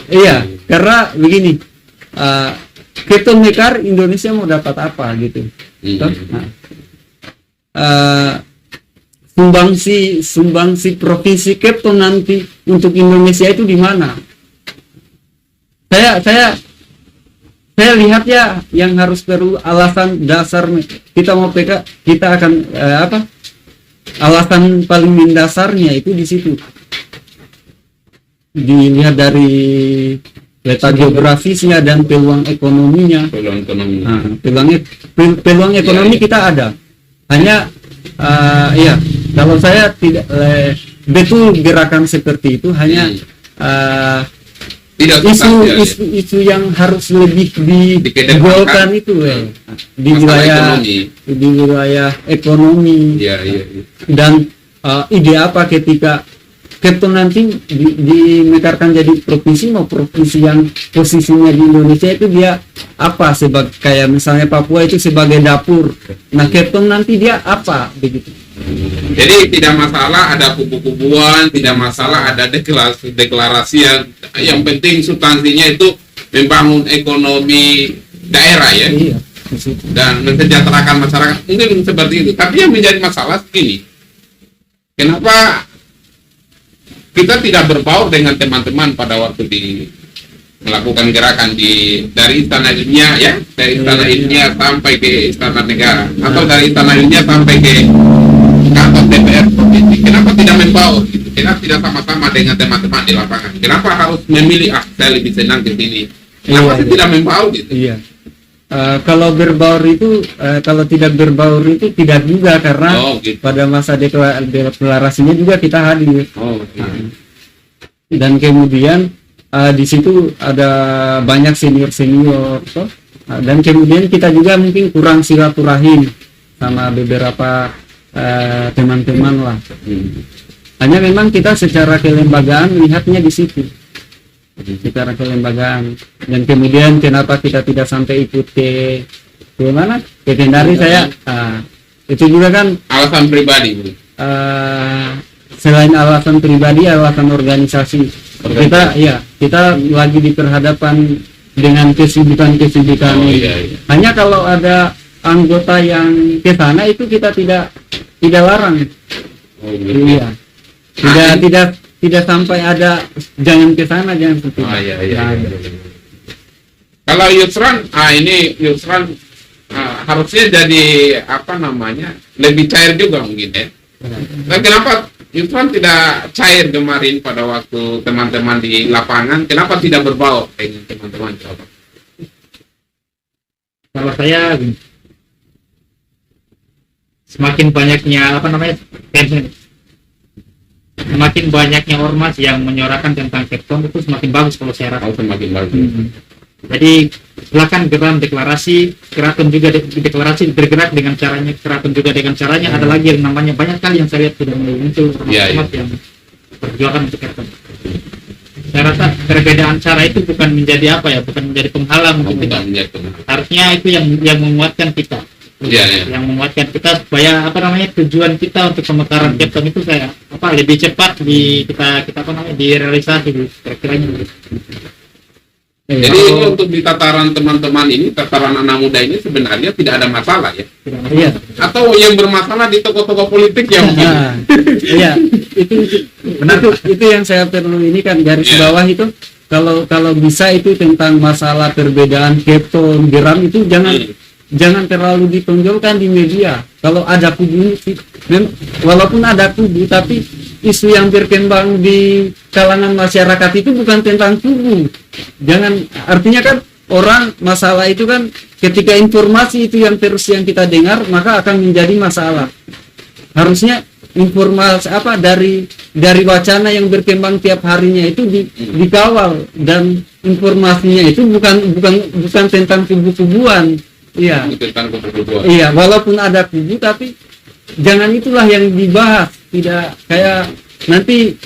Iya, karena begini, Kepton Mekar Indonesia mau dapat apa gitu? Sumbangsi provinsi Kepton nanti untuk Indonesia itu di mana? Saya lihat ya yang harus perlu alasan dasar kita mau PK, kita akan alasan paling mendasarnya itu di situ. Dilihat dari letak geografisnya dan peluang ekonominya. Peluang ekonomi kita ada. Hanya kalau saya tidak betul gerakan seperti itu hanya Tidak isu yang harus lebih digolkan itu di wilayah ekonomi. Dan ide apa ketika Kepton nanti dimekarkan jadi provinsi, mau provinsi yang posisinya di Indonesia itu dia apa, sebagai kayak misalnya Papua itu sebagai dapur. Nah, Kepton nanti dia apa begitu. Jadi tidak masalah ada kubu-kubuan, tidak masalah ada deklarasi yang penting substansinya itu membangun ekonomi daerah ya. Iya. Dan mensejahterakan masyarakat, mungkin seperti itu. Tapi yang menjadi masalah begini, kenapa kita tidak berbaur dengan teman-teman pada waktu melakukan gerakan dari Istana Ilmiah ya, dari Istana Ilmiah sampai ke Istana Negara, atau dari Istana Ilmiah sampai ke kantor DPR provinsi. Kenapa tidak membaur? Gitu? Kenapa tidak sama-sama dengan teman-teman di lapangan? Kenapa harus memilih saya lebih senang ke sini? Kenapa sih tidak membaur gitu? Iya. Kalau berbaur itu, kalau tidak berbaur itu tidak juga, karena gitu. pada masa deklarasinya juga kita hadir. Dan kemudian di situ ada banyak senior dan kemudian kita juga mungkin kurang silaturahim sama beberapa teman-teman lah. Hanya memang kita secara kelembagaan melihatnya di situ. Secara kelembagaan, dan kemudian kenapa kita tidak sampai ikut ke mana ke Kendari, saya itu juga kan alasan pribadi. Selain alasan pribadi, alasan organisasi. Kita lagi diperhadapkan dengan kesibukan. Hanya kalau ada anggota yang ke sana itu kita tidak larang. Iya. Tidak sampai ada jangan ke sana, jangan ke sini. Kalau Yusran, Yusran harusnya jadi lebih cair juga mungkin ya. Nah, kenapa Yusran tidak cair kemarin pada waktu teman-teman di lapangan? Kenapa tidak berbaur dengan teman-teman? Kalau saya semakin banyaknya semakin banyaknya ormas yang menyuarakan tentang Kepton itu semakin bagus kalau saya rasa. Semakin bagus. Jadi silakan Geram deklarasi, Keraton juga deklarasi bergerak dengan caranya, Keraton juga dengan caranya. Ada lagi yang namanya banyak kali yang saya lihat sudah mulai muncul teman-teman yang perjuangan untuk Keraton. Saya rasa perbedaan cara itu bukan menjadi apa ya, bukan menjadi penghalang untuk kita. Harusnya itu yang menguatkan kita. Yang menguatkan kita supaya apa namanya tujuan kita untuk pemekaran Kepton itu kayak apa lebih cepat kita apa namanya direalisasi kira-kiranya gitu. Jadi ini untuk di tataran teman-teman ini, tataran anak muda ini sebenarnya tidak ada masalah ya. Iya. Atau yang bermasalah di tokoh-tokoh politik yang Iya, itu benar. Itu yang saya perlu ini kan garis bawah itu. Kalau bisa itu tentang masalah perbedaan Kepton, Geram itu jangan terlalu ditonjolkan di media. Kalau ada kubu, walaupun ada kubu, tapi isu yang berkembang di kalangan masyarakat itu bukan tentang kubu. Artinya kan orang masalah itu kan ketika informasi itu yang terus yang kita dengar, maka akan menjadi masalah. Harusnya informasi apa dari wacana yang berkembang tiap harinya itu dikawal, dan informasinya itu bukan tentang kubu-kubuan. Iya. Iya, walaupun ada kubu tapi jangan itulah yang dibahas. Tidak kayak nanti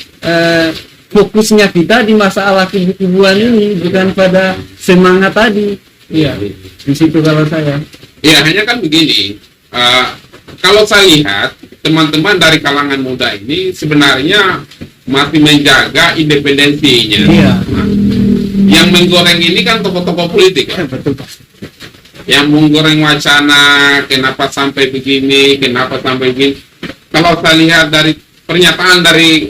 fokusnya kita di masalah kubu-kubuan ini, bukan pada semangat tadi. Iya. Di situ kalau saya. Iya, hanya kan begini. Kalau saya lihat teman-teman dari kalangan muda ini sebenarnya masih menjaga independensinya. Iya. Yang menggoreng ini kan tokoh-tokoh politik. Betul, Pak. Yang menggoreng wacana kenapa sampai begini. Kalau saya lihat dari pernyataan dari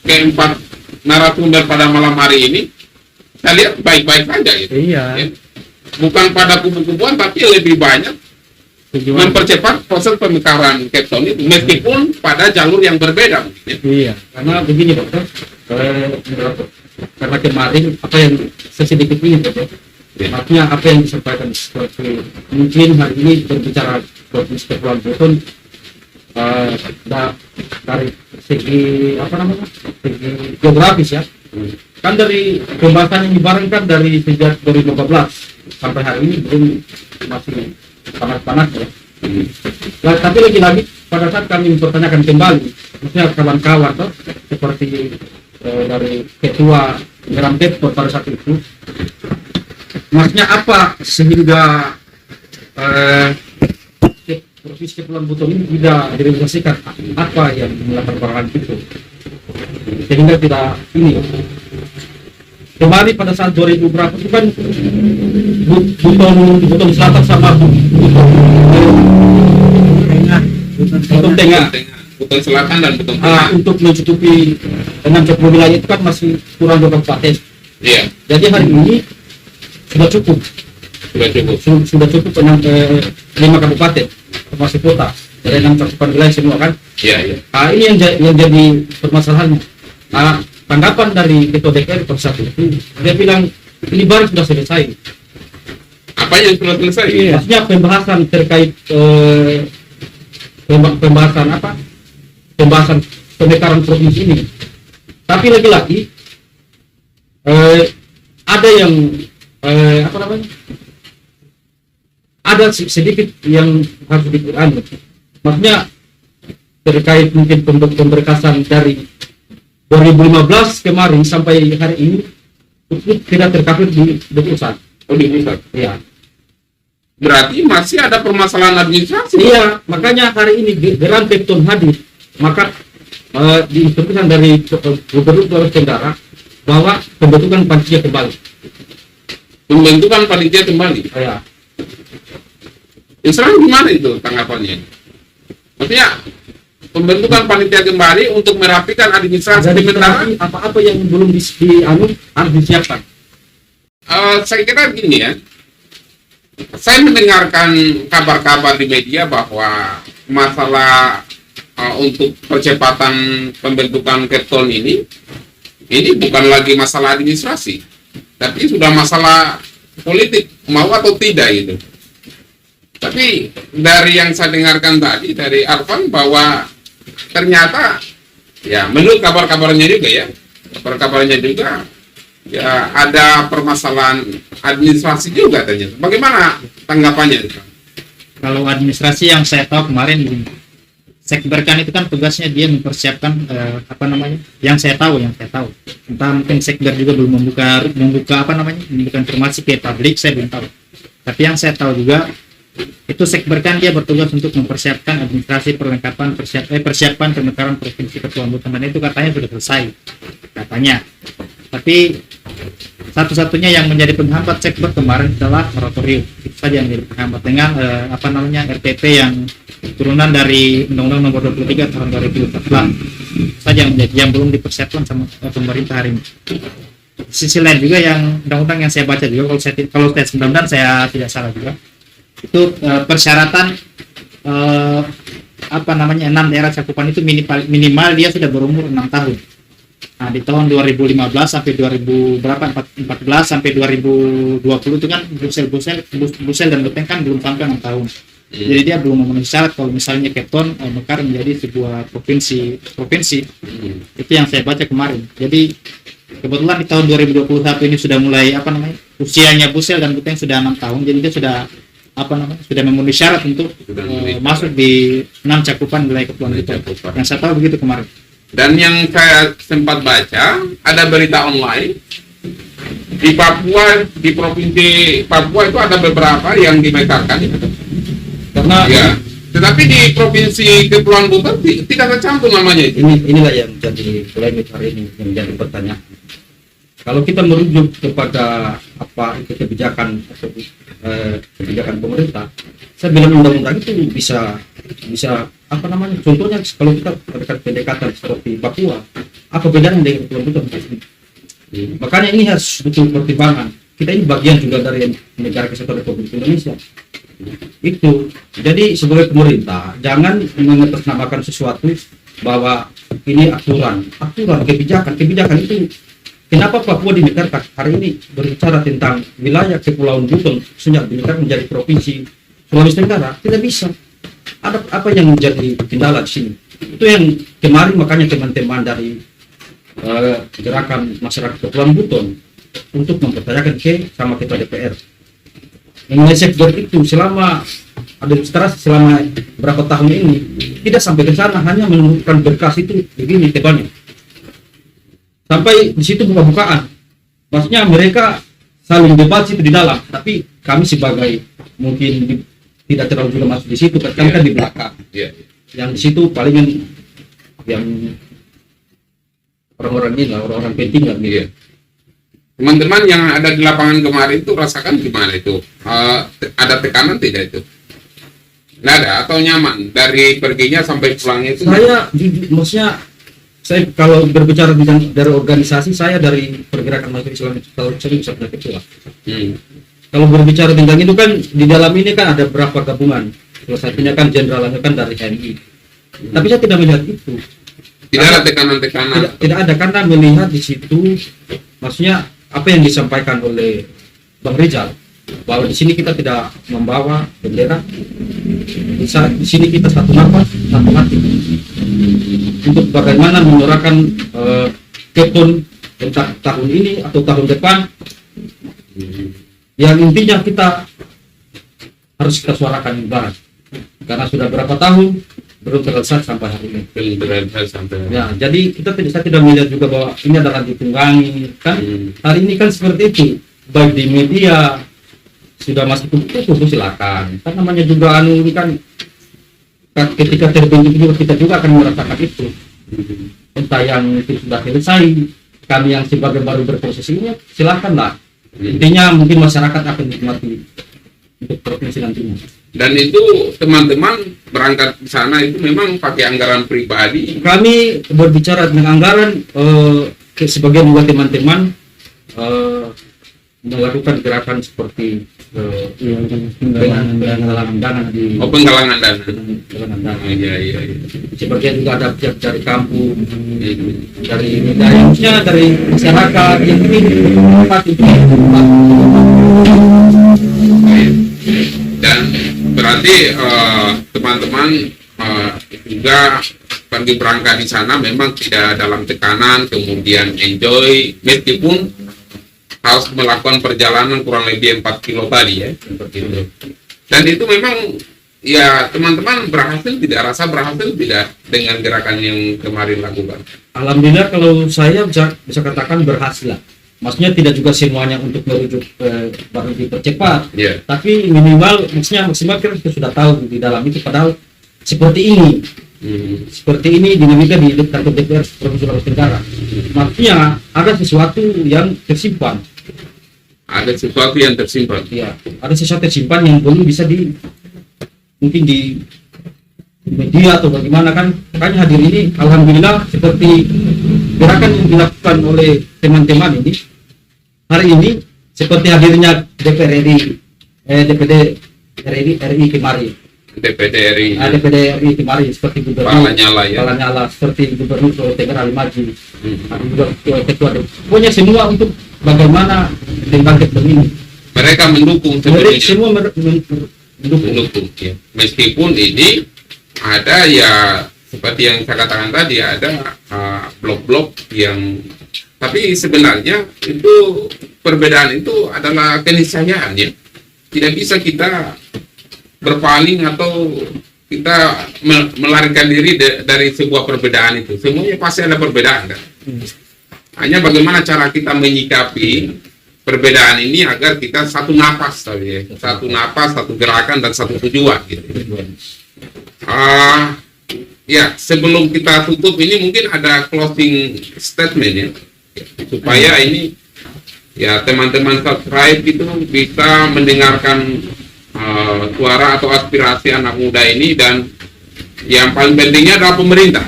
keempat narasumber pada malam hari ini, saya lihat baik-baik saja gitu. Iya. Ya. Bukan pada kubu-kubuan, tapi lebih banyak mempercepat proses pemekaran Kepton itu, meskipun pada jalur yang berbeda. Ya. Iya. Karena begini Dokter, karena kemarin apa yang sedikit ini Dokter, artinya apa yang disampaikan seperti mungkin hari ini berbicara Provinsi Kepulauan Buton dari segi apa namanya, segi geografis ya, kan dari pembahasan yang dibarengkan dari sejak 2015 sampai hari ini belum masih panas-panas ya. Nah, tapi lagi-lagi pada saat kami mempertanyakan kembali, maksudnya kawan-kawan tuh seperti dari ketua Geram Kepton pada saat itu, maksudnya apa sehingga Provinsi Kepulauan Buton ini tidak direalisasikan, apa yang melatar belakang itu sehingga tidak ini. Kemarin pada saat 2000 berapa itu kan Buton Selatan sama Buton Tengah, Buton Selatan dan Buton Tengah. untuk mencukupi dengan 10 wilayah itu kan masih kurang 2 kabupaten. Iya, Jadi hari ini sudah cukup sudah cukup. 5 kabupaten termasuk kota dari 6 cakupan wilayah semua kan. Iya. Ini yang jadi permasalahannya. Tanggapan dari Ketua DPR pada saat itu, dia bilang ini baru sudah selesai. Apa yang sudah selesai? Maksudnya pembahasan terkait pembahasan pemekaran provinsi ini. Tapi lagi-lagi ada yang ada sedikit yang harus dikurangin. Maksudnya terkait mungkin pemberkasan dari 2015 kemarin sampai hari ini itu tidak tercover di pusat. Oh, di pusat. Iya. Berarti masih ada permasalahan administrasi. Iya, makanya hari ini Geram Kepton hadir. Maka diinstruksikan dari Gubernur Sulawesi Tenggara bahwa pembentukan panitia kembali. Pembentukan panitia kembali. Iya. Israel gimana itu tanggapannya? Maksudnya pembentukan panitia kembali untuk merapikan administrasi Jadi sementara apa-apa yang belum harus disiapkan. Saya kira gini ya, saya mendengarkan kabar-kabar di media bahwa masalah untuk percepatan pembentukan Kepton ini bukan lagi masalah administrasi, tapi sudah masalah politik, mau atau tidak itu. Tapi dari yang saya dengarkan tadi dari Arfan bahwa ternyata ya menurut kabar-kabarnya juga ya ada permasalahan administrasi juga ternyata. Bagaimana tanggapannya? Kalau administrasi yang saya tahu kemarin gini, Sekberkan itu kan tugasnya dia mempersiapkan apa namanya? Yang saya tahu. Entah mungkin Sekber juga belum membuka informasi ke publik, saya belum tahu. Tapi yang saya tahu juga itu Sekberkan dia bertugas untuk mempersiapkan administrasi perlengkapan persiapan pemekaran provinsi Kepulauan Buton, dan itu katanya sudah selesai katanya. Tapi satu-satunya yang menjadi penghambat Sekber kemarin adalah moratorium. Itu saja yang menjadi penghambat dengan RPP yang turunan dari Undang-Undang Nomor 23 Tahun 2014 saja yang belum dipersiapkan sama pemerintah hari ini. Di sisi lain juga yang undang-undang yang saya baca juga, kalau saya mudah-mudahan saya tidak salah juga, itu persyaratan 6 daerah cakupan itu minimal dia sudah berumur 6 tahun. Nah, di tahun 2015 sampai 14 sampai 2020 itu kan Busel dan Beteng kan belum sampai 6 tahun. Jadi dia belum memenuhi syarat kalau misalnya Kepton mekar menjadi sebuah provinsi. Itu yang saya baca kemarin. Jadi kebetulan di tahun 2021 ini sudah mulai usianya Busel dan Beteng sudah 6 tahun. Jadi dia sudah sudah memenuhi syarat untuk masuk di 6 cakupan wilayah Kepulauan Buton. Yang saya tahu begitu kemarin. Dan yang saya sempat baca, ada berita online di Papua, di provinsi Papua itu ada beberapa yang dimekarkan. Karena Ya, tetapi di provinsi Kepulauan Buton tidak tercantum namanya itu. inilah yang jadi polemik hari ini, yang menjadi pertanyaan. Kalau kita merujuk kepada apa itu kebijakan pemerintah, saya bilang undang-undang itu bisa contohnya kalau kita pendekatan seperti Papua, apa bedanya dengan Kepulauan Buton? Makanya ini harus betul pertimbangan. Kita ini bagian juga dari negara kesatuan Republik Indonesia. Itu jadi sebagai pemerintah jangan mengatasnamakan sesuatu bahwa ini aturan kebijakan itu. Kenapa Papua dimekarkan? Hari ini berbicara tentang wilayah Kepulauan Buton sejak dimekarkan menjadi provinsi Sulawesi Tenggara, tidak bisa. Ada apa yang menjadi kendala di sini? Itu yang kemarin makanya teman-teman dari gerakan masyarakat Kepulauan Buton untuk mempertanyakan sama ketua DPR. Mengenai sektor itu selama administrasi selama berapa tahun ini tidak sampai ke sana, hanya menemukan berkas itu begini tebalnya. Sampai di situ buka-bukaan. Maksudnya mereka saling debat itu di dalam, tapi kami sebagai mungkin tidak terlalu juga masuk di situ, kan di belakang. Yang di situ palingan yang orang-orang ini lah, orang-orang penting lah. Teman-teman yang ada di lapangan kemarin itu rasakan gimana itu? Ada tekanan tidak itu? Nggak ada atau nyaman dari perginya sampai pulangnya itu? Maksudnya saya kalau berbicara dari organisasi, saya dari pergerakan mahasiswa Islam tahun bisa pernah ketua. Kalau berbicara tentang itu kan di dalam ini kan ada beberapa gabungan. Salah satunya kan jenderalnya kan dari HMI. Tapi saya tidak melihat itu. Tidak ada tekanan-tekanan. Tidak ada, karena melihat di situ, maksudnya apa yang disampaikan oleh Bang Rizal, bahwa di sini kita tidak membawa bendera, di sini kita satu nafas, satu hati, untuk bagaimana menyuarakan Kepton entah tahun ini atau tahun depan. Yang intinya kita harus kita suarakan barat, karena sudah berapa tahun belum terselesai sampai hari ini. Ya, jadi saya tidak melihat juga bahwa ini adalah ditunggangi kan. Hari ini kan seperti itu, baik di media sudah masuk itu silakan. Kan namanya juga ini kan ketika terbentuk juga kita juga akan merasakan itu. Entah yang itu sudah selesai, kami yang sebagai baru berproses ini silakanlah. Intinya mungkin masyarakat akan nikmati untuk provinsi nantinya. Dan itu teman-teman berangkat di sana itu memang pakai anggaran pribadi. Kami berbicara dengan anggaran, sebagian juga teman-teman melakukan gerakan seperti penggalangan dana di Penggalangan dana. Iya. Sebagian juga ada pihak dari kampung, dari daerahnya, dari masyarakat yang ingin tempat itu. Dan berarti teman-teman juga pergi berangkat di sana memang tidak dalam tekanan, kemudian enjoy, meskipun harus melakukan perjalanan kurang lebih 4 kilo tadi ya, seperti itu. Dan itu memang ya teman-teman rasa berhasil tidak dengan gerakan yang kemarin lakukan? Alhamdulillah kalau saya bisa katakan berhasil lah. Maksudnya tidak juga semuanya untuk merujuk baru dipercepat, Ya. tapi minimal maksudnya maksimal kita sudah tahu di dalam itu, padahal seperti ini dinamika di kantor DPR Provinsi Sulawesi Tenggara. Maksudnya ada sesuatu yang tersimpan. Ada sesuatu yang tersimpan. Ya, ada sesuatu tersimpan yang belum bisa mungkin di media atau bagaimana kan. Makanya hadir ini alhamdulillah seperti gerakan yang dilakukan oleh teman-teman ini hari ini, seperti hadirnya DPR RI, DPD RI kemarin, DPD RI, DPD RI kemarin, seperti Gubernur Palanyala, seperti Gubernur Sulawesi Tenggara Ali Maji, ada juga ketua pokoknya semua untuk bagaimana membangkit ini. mereka mendukung Mereka sebenarnya. semua mendukung. Mendukung ya. Meskipun ini ada ya seperti yang saya katakan tadi, ada blok-blok yang, tapi sebenarnya itu perbedaan itu adalah keniscayaan ya. Tidak bisa kita berpaling atau kita melarikan diri dari sebuah perbedaan itu. Semuanya pasti ada perbedaan kan. Hanya bagaimana cara kita menyikapi perbedaan ini agar kita satu napas tadi ya. Satu napas, satu gerakan dan satu tujuan gitu. Ya, sebelum kita tutup ini mungkin ada closing statement ya, supaya ini ya teman-teman subscribe itu bisa mendengarkan suara atau aspirasi anak muda ini, dan yang paling pentingnya adalah pemerintah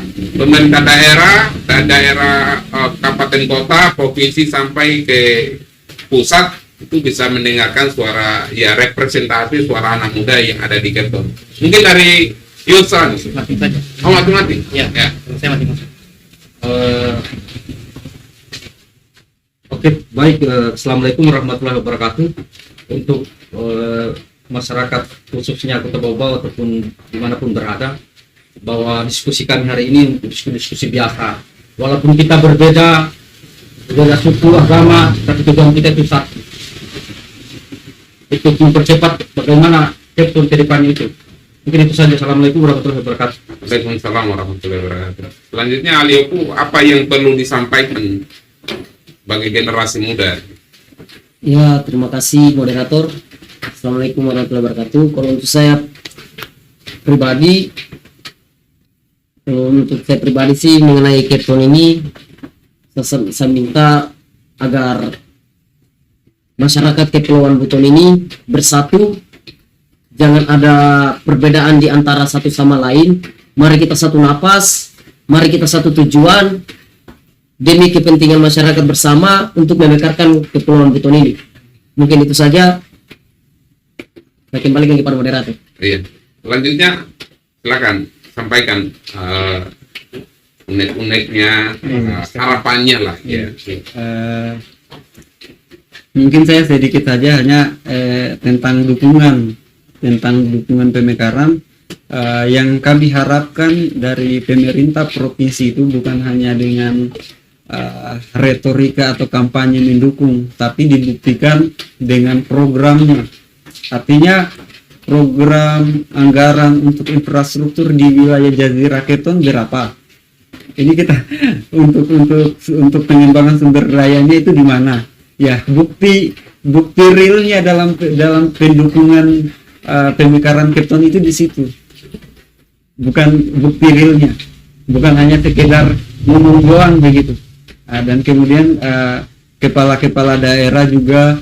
daerah dan daerah kabupaten kota, provinsi sampai ke pusat itu bisa mendengarkan suara ya, representasi suara anak muda yang ada di Kepton. Mungkin dari Yulsan. Mati saja. Oh, mati. Ya, Ya. saya mati. Oke, baik. Assalamualaikum warahmatullahi wabarakatuh. Untuk masyarakat khususnya Kota Bau-Bau ataupun dimanapun berada, bahwa diskusi kami hari ini untuk diskusi biasa. Walaupun kita berbeda suku, agama, tapi tujuan kita itu satu. Itu mempercepat bagaimana Kepton ke depannya itu. Mungkin itu saja. Assalamualaikum warahmatullahi wabarakatuh. Waalaikumsalam warahmatullahi wabarakatuh. Selanjutnya Alioku, apa yang perlu disampaikan bagi generasi muda? Ya, terima kasih moderator. Assalamualaikum warahmatullahi wabarakatuh. Kalau untuk saya pribadi sih mengenai Kepton ini, saya minta agar masyarakat Kepulauan Buton ini bersatu, jangan ada perbedaan di antara satu sama lain. Mari kita satu napas, mari kita satu tujuan demi kepentingan masyarakat bersama untuk memekarkan Kepulauan Buton ini. Mungkin itu saja. Saya kembalikan kepada moderator. Iya. Selanjutnya silakan sampaikan unek-uneknya, harapannya lah ya. Mungkin saya sedikit saja hanya tentang dukungan pemekaran yang kami harapkan dari pemerintah provinsi itu bukan hanya dengan retorika atau kampanye mendukung, tapi dibuktikan dengan programnya. Artinya program anggaran untuk infrastruktur di wilayah Jazirah Kepton berapa? Ini kita untuk pengembangan sumber dayanya itu di mana? Ya, bukti realnya dalam pendukungan pemekaran Kepton itu di situ. Bukan bukti realnya, bukan hanya sekedar ngomong doang begitu. Dan kemudian kepala-kepala daerah juga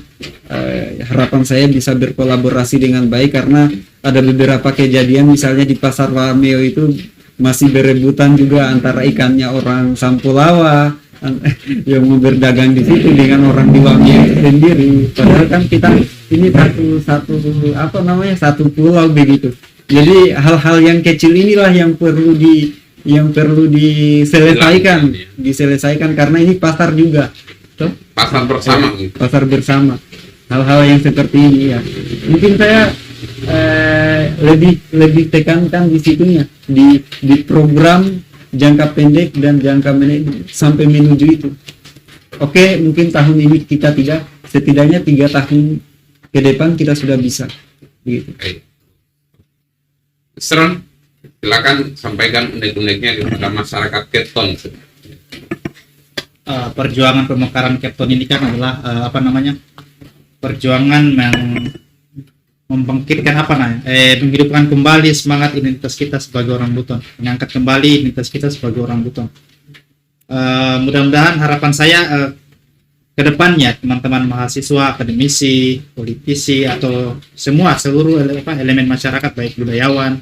harapan saya bisa berkolaborasi dengan baik, karena ada beberapa kejadian misalnya di Pasar Wameo itu masih berebutan juga antara ikannya orang Sampulawa yang mau berdagang di situ dengan orang di Wameo itu sendiri. Padahal kan kita ini satu pulau begitu. Jadi hal-hal yang kecil inilah yang perlu diselesaikan karena ini pasar juga. Pasar bersama gitu. Pasar bersama. Hal-hal yang seperti ini ya. Mungkin saya lebih tekankan di situnya, di program jangka pendek dan jangka menengah sampai menuju itu. Oke, mungkin tahun ini kita tidak setidaknya 3 tahun ke depan kita sudah bisa gitu. Baik. Seron, silakan sampaikan unek-uneknya kepada masyarakat Kepton. Perjuangan pemekaran Kepton ini kan adalah perjuangan yang membangkitkan menghidupkan kembali semangat identitas kita sebagai orang Buton, mengangkat kembali identitas kita sebagai orang Buton. Mudah-mudahan harapan saya kedepannya teman-teman mahasiswa, akademisi, politisi atau seluruh elemen masyarakat baik budayawan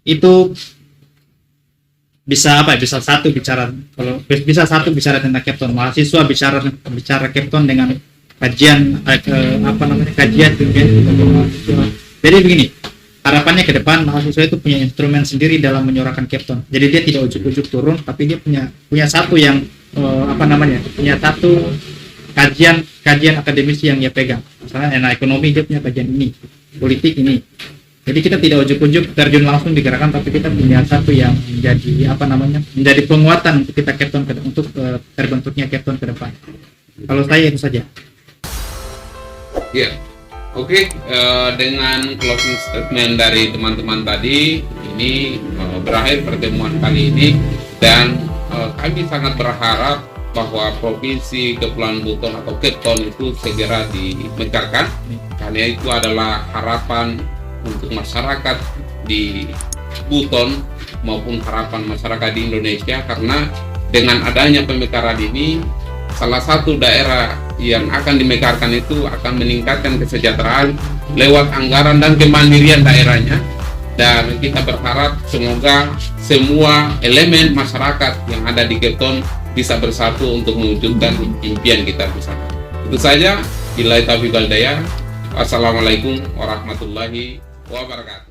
itu bisa satu bicara tentang Kepton, mahasiswa bicara Kepton dengan kajian jadi begini, harapannya ke depan mahasiswa itu punya instrumen sendiri dalam menyuarakan Kepton. Jadi dia tidak ujuk-ujuk turun, tapi dia punya satu yang punya satu kajian akademisi yang dia pegang. Misalnya ekonomi dia punya kajian ini, politik ini. Jadi kita tidak ujuk-ujuk terjun langsung di gerakan, tapi kita punya satu yang menjadi penguatan untuk kita Kepton untuk terbentuknya Kepton ke depan. Kalau saya itu saja. Ya, oke. Dengan closing statement dari teman-teman tadi, ini berakhir pertemuan kali ini, dan kami sangat berharap bahwa Provinsi Kepulauan Buton atau Kepton itu segera dimekarkan, karena itu adalah harapan untuk masyarakat di Buton maupun harapan masyarakat di Indonesia, karena dengan adanya pemekaran ini, salah satu daerah yang akan dimekarkan itu akan meningkatkan kesejahteraan lewat anggaran dan kemandirian daerahnya, dan kita berharap semoga semua elemen masyarakat yang ada di Kepton bisa bersatu untuk mewujudkan impian kita bersama. Itu saja. Billahi taufiq wal hidayah. Wassalamualaikum warahmatullahi wabarakatuh.